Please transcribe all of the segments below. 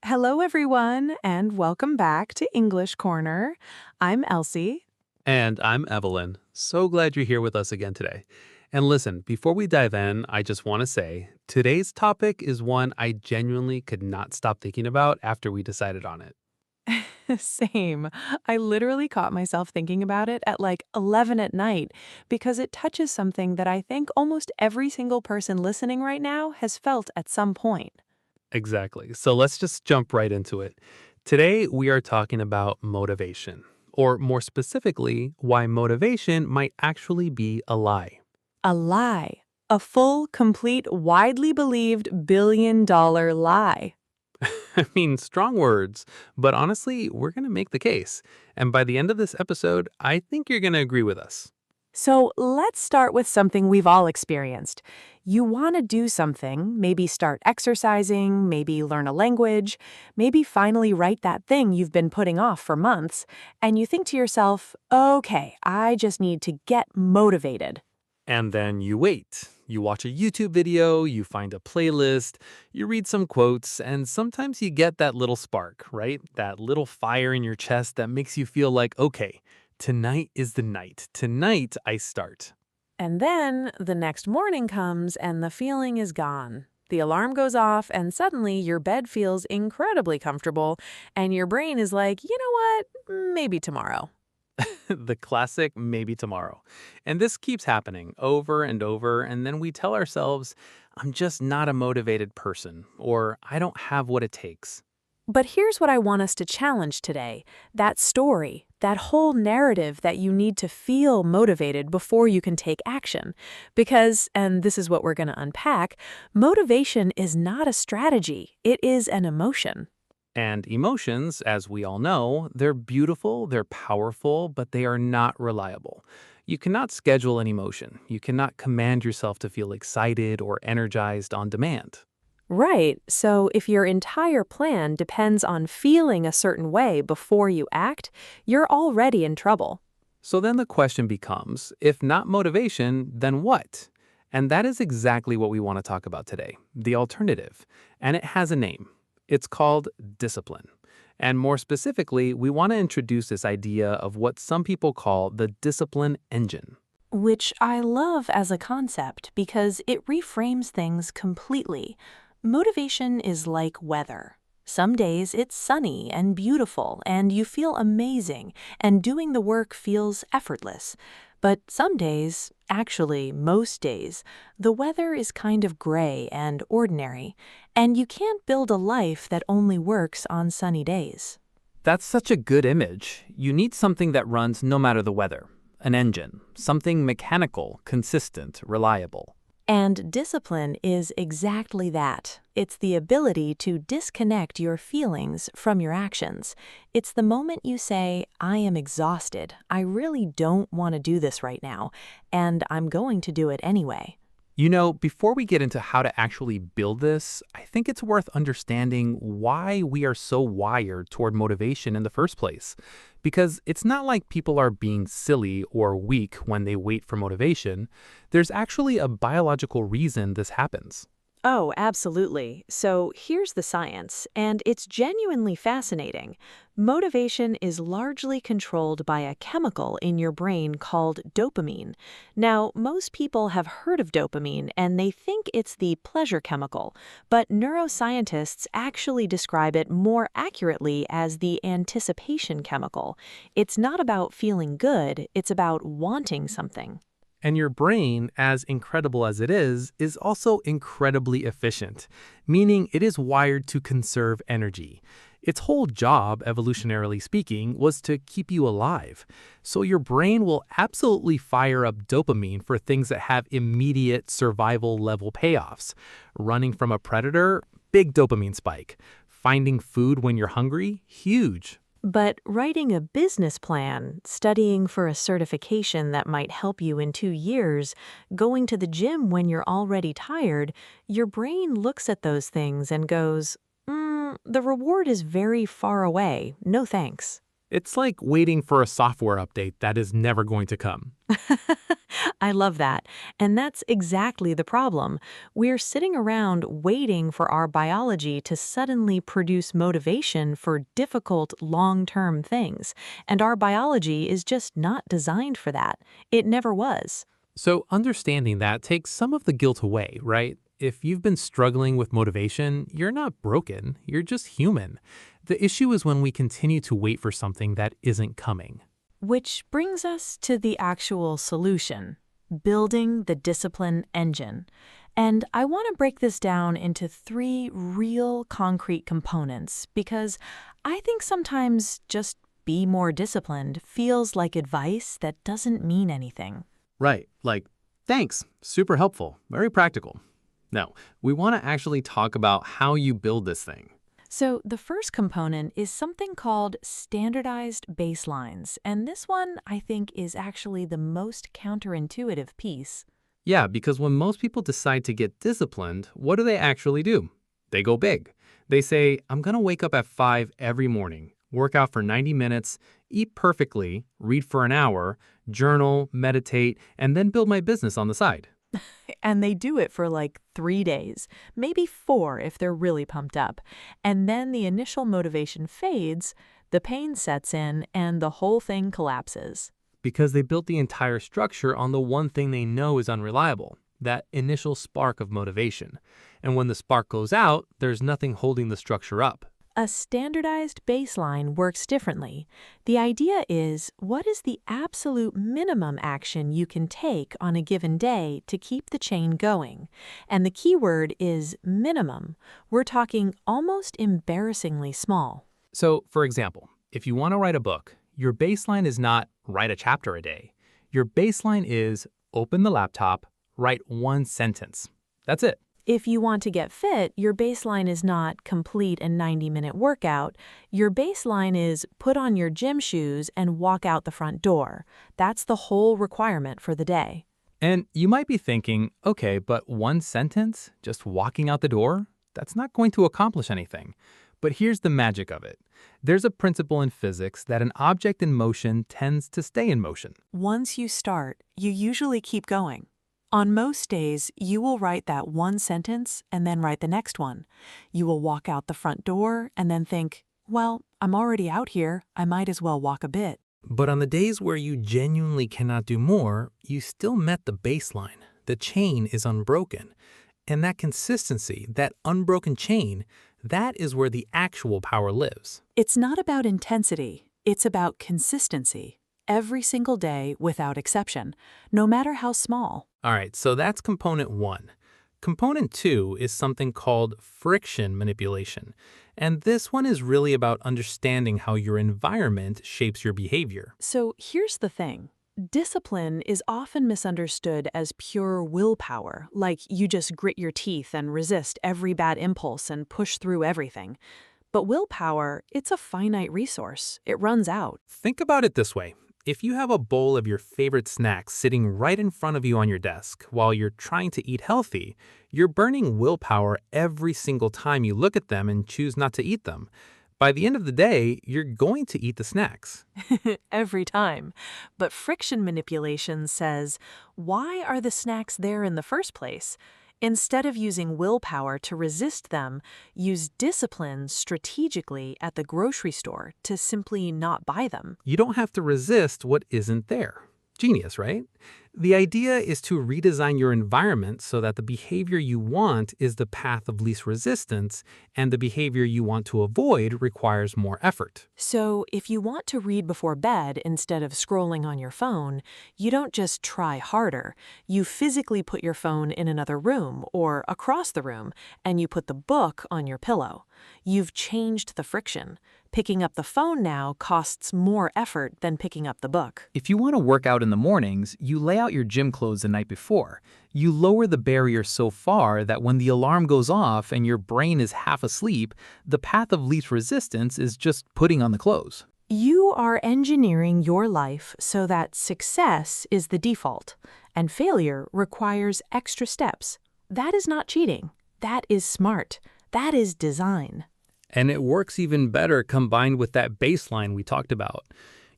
Hello, everyone, and welcome back to English Corner. I'm Elsie. And I'm Evelyn. So glad you're here with us again today. And listen, before we dive in, I just want to say today's topic is one I genuinely could not stop thinking about after we decided on it. Same. I literally caught myself thinking about it at like 11 at night because it touches something that I think almost every single person listening right now has felt at some point. Exactly. So let's just jump right into it. Today, we are talking about motivation, or more specifically, why motivation might actually be a lie. A lie. A full, complete, widely believed billion-dollar lie. I mean, strong words, but honestly, we're going to make the case. And by the end of this episode, I think you're going to agree with us. So let's start with something we've all experienced. You want to do something, maybe start exercising, maybe learn a language, maybe finally write that thing you've been putting off for months, and you think to yourself, okay, I just need to get motivated. And then you wait. You watch a YouTube video, you find a playlist, you read some quotes, and sometimes you get that little spark, right? That little fire in your chest that makes you feel like, okay, tonight is the night. Tonight I start. And then the next morning comes and the feeling is gone. The alarm goes off and suddenly your bed feels incredibly comfortable and your brain is like, you know what, maybe tomorrow. The classic maybe tomorrow. And this keeps happening over and over, and then we tell ourselves, I'm just not a motivated person, or I don't have what it takes. But here's what I want us to challenge today. That story, that whole narrative that you need to feel motivated before you can take action. Because, and this is what we're going to unpack, motivation is not a strategy. It is an emotion. And emotions, as we all know, they're beautiful, they're powerful, but they are not reliable. You cannot schedule an emotion. You cannot command yourself to feel excited or energized on demand. Right, so if your entire plan depends on feeling a certain way before you act, you're already in trouble. So then the question becomes, if not motivation, then what? And that is exactly what we want to talk about today, the alternative. And it has a name. It's called discipline. And more specifically, we want to introduce this idea of what some people call the discipline engine. Which I love as a concept because it reframes things completely. Motivation is like weather. Some days it's sunny and beautiful and you feel amazing and doing the work feels effortless. But some days, actually most days, the weather is kind of gray and ordinary, and you can't build a life that only works on sunny days. That's such a good image. You need something that runs no matter the weather. An engine, something mechanical, consistent, reliable. And discipline is exactly that. It's the ability to disconnect your feelings from your actions. It's the moment you say, I am exhausted. I really don't want to do this right now, and I'm going to do it anyway. You know, before we get into how to actually build this, I think it's worth understanding why we are so wired toward motivation in the first place. Because it's not like people are being silly or weak when they wait for motivation. There's actually a biological reason this happens. Oh, absolutely. So here's the science, and it's genuinely fascinating. Motivation is largely controlled by a chemical in your brain called dopamine. Now, most people have heard of dopamine and they think it's the pleasure chemical, but neuroscientists actually describe it more accurately as the anticipation chemical. It's not about feeling good, it's about wanting something. And your brain, as incredible as it is also incredibly efficient, meaning it is wired to conserve energy. Its whole job, evolutionarily speaking, was to keep you alive. So your brain will absolutely fire up dopamine for things that have immediate survival level payoffs. Running from a predator, big dopamine spike. Finding food when you're hungry, huge. But writing a business plan, studying for a certification that might help you in 2 years, going to the gym when you're already tired, your brain looks at those things and goes, the reward is very far away, no thanks. It's like waiting for a software update that is never going to come. I love that. And that's exactly the problem. We're sitting around waiting for our biology to suddenly produce motivation for difficult, long-term things. And our biology is just not designed for that. It never was. So understanding that takes some of the guilt away, right? If you've been struggling with motivation, you're not broken, you're just human. The issue is when we continue to wait for something that isn't coming. Which brings us to the actual solution, building the discipline engine. And I want to break this down into three real concrete components because I think sometimes just be more disciplined feels like advice that doesn't mean anything. Right, like, thanks, super helpful, very practical. No, we want to actually talk about how you build this thing. So the first component is something called standardized baselines, and this one I think is actually the most counterintuitive piece. Yeah, because when most people decide to get disciplined, what do they actually do? They go big. They say, I'm going to wake up at 5 every morning, work out for 90 minutes, eat perfectly, read for an hour, journal, meditate, and then build my business on the side. And they do it for like 3 days, maybe 4 if they're really pumped up. And then the initial motivation fades, the pain sets in, and the whole thing collapses. Because they built the entire structure on the one thing they know is unreliable, that initial spark of motivation. And when the spark goes out, there's nothing holding the structure up. A standardized baseline works differently. The idea is, what is the absolute minimum action you can take on a given day to keep the chain going? And the key word is minimum. We're talking almost embarrassingly small. So, for example, if you want to write a book, your baseline is not write a chapter a day. Your baseline is open the laptop, write 1 sentence. That's it. If you want to get fit, your baseline is not complete a 90-minute workout. Your baseline is put on your gym shoes and walk out the front door. That's the whole requirement for the day. And you might be thinking, okay, but 1 sentence, just walking out the door, that's not going to accomplish anything. But here's the magic of it. There's a principle in physics that an object in motion tends to stay in motion. Once you start, you usually keep going. On most days, you will write that 1 sentence and then write the next one. You will walk out the front door and then think, well, I'm already out here, I might as well walk a bit. But on the days where you genuinely cannot do more, you still met the baseline. The chain is unbroken. And that consistency, that unbroken chain, that is where the actual power lives. It's not about intensity, it's about consistency. Every single day without exception, no matter how small. All right, so that's component 1. Component 2 is something called friction manipulation. And this one is really about understanding how your environment shapes your behavior. So here's the thing. Discipline is often misunderstood as pure willpower, like you just grit your teeth and resist every bad impulse and push through everything. But willpower, it's a finite resource. It runs out. Think about it this way. If you have a bowl of your favorite snacks sitting right in front of you on your desk while you're trying to eat healthy, you're burning willpower every single time you look at them and choose not to eat them. By the end of the day, you're going to eat the snacks. Every time. But friction manipulation says, why are the snacks there in the first place? Instead of using willpower to resist them, use discipline strategically at the grocery store to simply not buy them. You don't have to resist what isn't there. Genius, right? The idea is to redesign your environment so that the behavior you want is the path of least resistance, and the behavior you want to avoid requires more effort. So if you want to read before bed instead of scrolling on your phone, you don't just try harder. You physically put your phone in another room or across the room, and you put the book on your pillow. You've changed the friction. Picking up the phone now costs more effort than picking up the book. If you want to work out in the mornings, you lay out your gym clothes the night before. You lower the barrier so far that when the alarm goes off and your brain is half asleep, the path of least resistance is just putting on the clothes. You are engineering your life so that success is the default, and failure requires extra steps. That is not cheating. That is smart. That is design. And it works even better combined with that baseline we talked about.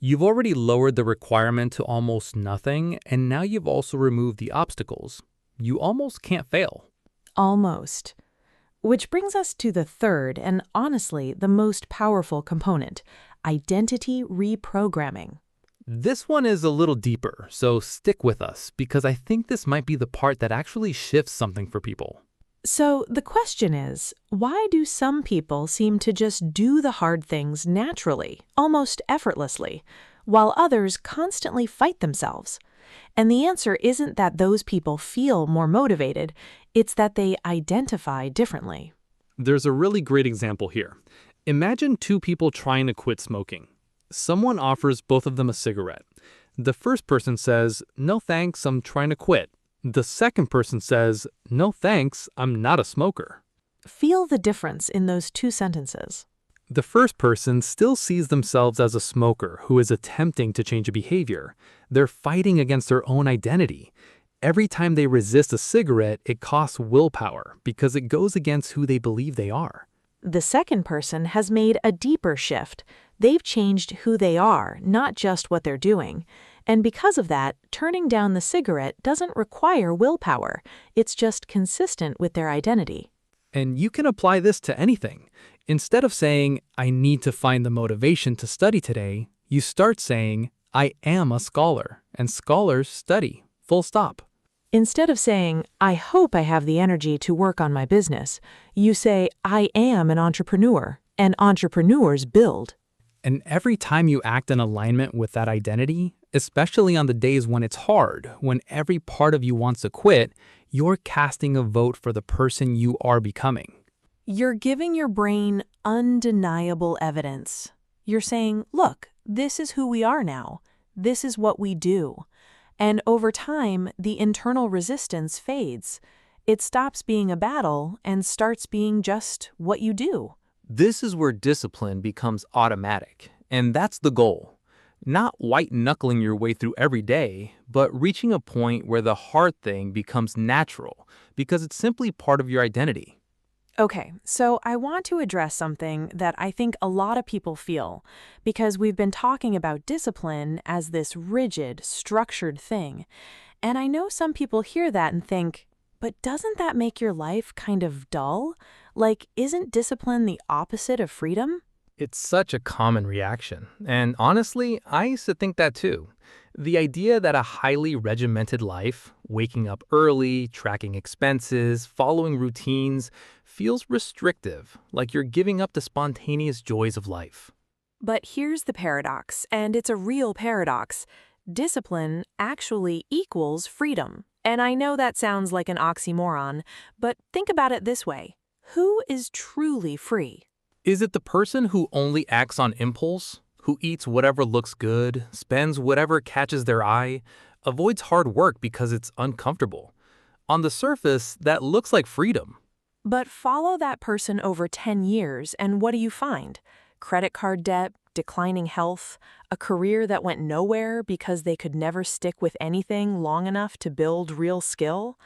You've already lowered the requirement to almost nothing, and now you've also removed the obstacles. You almost can't fail. Almost. Which brings us to the third and honestly the most powerful component, identity reprogramming. This one is a little deeper, so stick with us, because I think this might be the part that actually shifts something for people. So the question is, why do some people seem to just do the hard things naturally, almost effortlessly, while others constantly fight themselves? And the answer isn't that those people feel more motivated, it's that they identify differently. There's a really great example here. Imagine two people trying to quit smoking. Someone offers both of them a cigarette. The first person says, "No thanks, I'm trying to quit." The second person says, "No thanks, I'm not a smoker." Feel the difference in those two sentences. The first person still sees themselves as a smoker who is attempting to change a behavior. They're fighting against their own identity. Every time they resist a cigarette, it costs willpower because it goes against who they believe they are. The second person has made a deeper shift. They've changed who they are, not just what they're doing. And because of that, turning down the cigarette doesn't require willpower. It's just consistent with their identity. And you can apply this to anything. Instead of saying, "I need to find the motivation to study today," you start saying, "I am a scholar, and scholars study." Full stop. Instead of saying, "I hope I have the energy to work on my business," you say, "I am an entrepreneur, and entrepreneurs build." And every time you act in alignment with that identity, especially on the days when it's hard, when every part of you wants to quit, you're casting a vote for the person you are becoming. You're giving your brain undeniable evidence. You're saying, look, this is who we are now. This is what we do. And over time, the internal resistance fades. It stops being a battle and starts being just what you do. This is where discipline becomes automatic, and that's the goal. Not white-knuckling your way through every day, but reaching a point where the hard thing becomes natural because it's simply part of your identity. Okay, so I want to address something that I think a lot of people feel, because we've been talking about discipline as this rigid, structured thing. And I know some people hear that and think, but doesn't that make your life kind of dull? Like, isn't discipline the opposite of freedom? It's such a common reaction, and honestly, I used to think that too. The idea that a highly regimented life, waking up early, tracking expenses, following routines, feels restrictive, like you're giving up the spontaneous joys of life. But here's the paradox, and it's a real paradox. Discipline actually equals freedom. And I know that sounds like an oxymoron, but think about it this way. Who is truly free? Is it the person who only acts on impulse, who eats whatever looks good, spends whatever catches their eye, avoids hard work because it's uncomfortable? On the surface, that looks like freedom. But follow that person over 10 years, and what do you find? Credit card debt, declining health, a career that went nowhere because they could never stick with anything long enough to build real skill.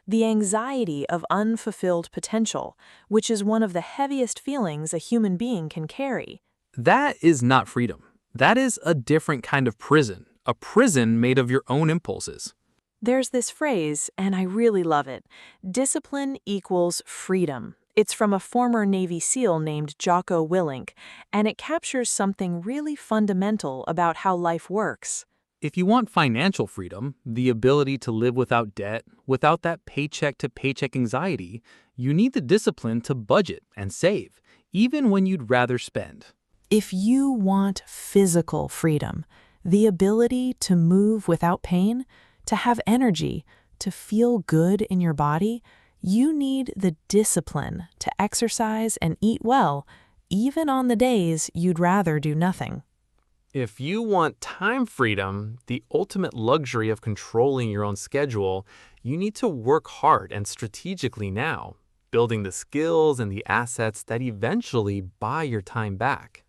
The anxiety of unfulfilled potential, which is one of the heaviest feelings a human being can carry. That is not freedom. That is a different kind of prison, a prison made of your own impulses. There's this phrase, and I really love it. Discipline equals freedom. It's from a former Navy SEAL named Jocko Willink, and it captures something really fundamental about how life works. If you want financial freedom, the ability to live without debt, without that paycheck-to-paycheck anxiety, you need the discipline to budget and save, even when you'd rather spend. If you want physical freedom, the ability to move without pain, to have energy, to feel good in your body, you need the discipline to exercise and eat well, even on the days you'd rather do nothing. If you want time freedom, the ultimate luxury of controlling your own schedule, you need to work hard and strategically now, building the skills and the assets that eventually buy your time back.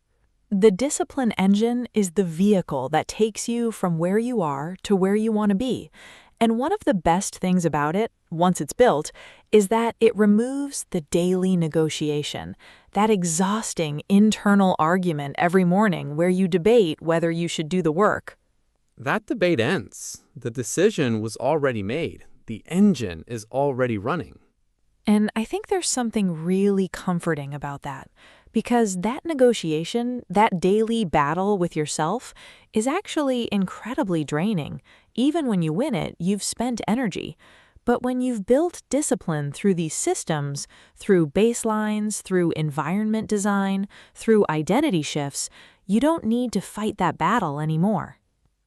The discipline engine is the vehicle that takes you from where you are to where you want to be. And one of the best things about it, once it's built, is that it removes the daily negotiation, that exhausting internal argument every morning where you debate whether you should do the work. That debate ends. The decision was already made. The engine is already running. And I think there's something really comforting about that, because that negotiation, that daily battle with yourself, is actually incredibly draining. Even when you win it, you've spent energy. But when you've built discipline through these systems, through baselines, through environment design, through identity shifts, you don't need to fight that battle anymore.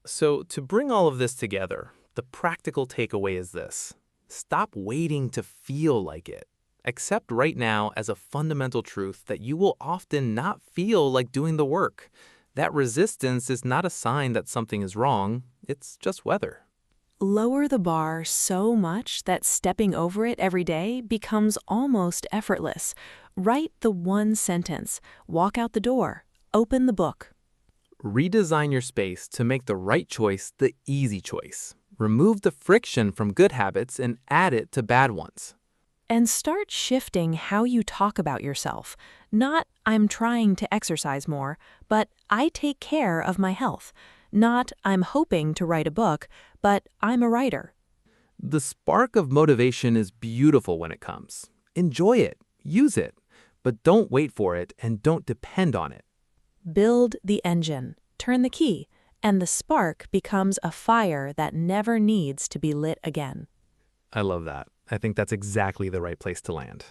So, to bring all of this together, the practical takeaway is this. Stop waiting to feel like it. Accept right now as a fundamental truth that you will often not feel like doing the work. That resistance is not a sign that something is wrong, it's just weather. Lower the bar so much that stepping over it every day becomes almost effortless. Write the one sentence, walk out the door, open the book. Redesign your space to make the right choice the easy choice. Remove the friction from good habits and add it to bad ones. And start shifting how you talk about yourself. Not, I'm trying to exercise more, but I take care of my health. Not, I'm hoping to write a book, but I'm a writer. The spark of motivation is beautiful when it comes. Enjoy it, use it, but don't wait for it and don't depend on it. Build the engine, turn the key, and the spark becomes a fire that never needs to be lit again. I love that. I think that's exactly the right place to land.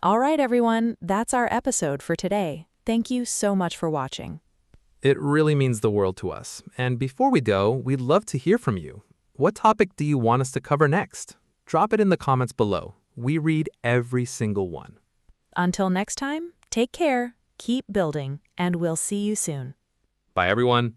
All right, everyone, that's our episode for today. Thank you so much for watching. It really means the world to us. And before we go, we'd love to hear from you. What topic do you want us to cover next? Drop it in the comments below. We read every single one. Until next time, take care, keep building, and we'll see you soon. Bye, everyone.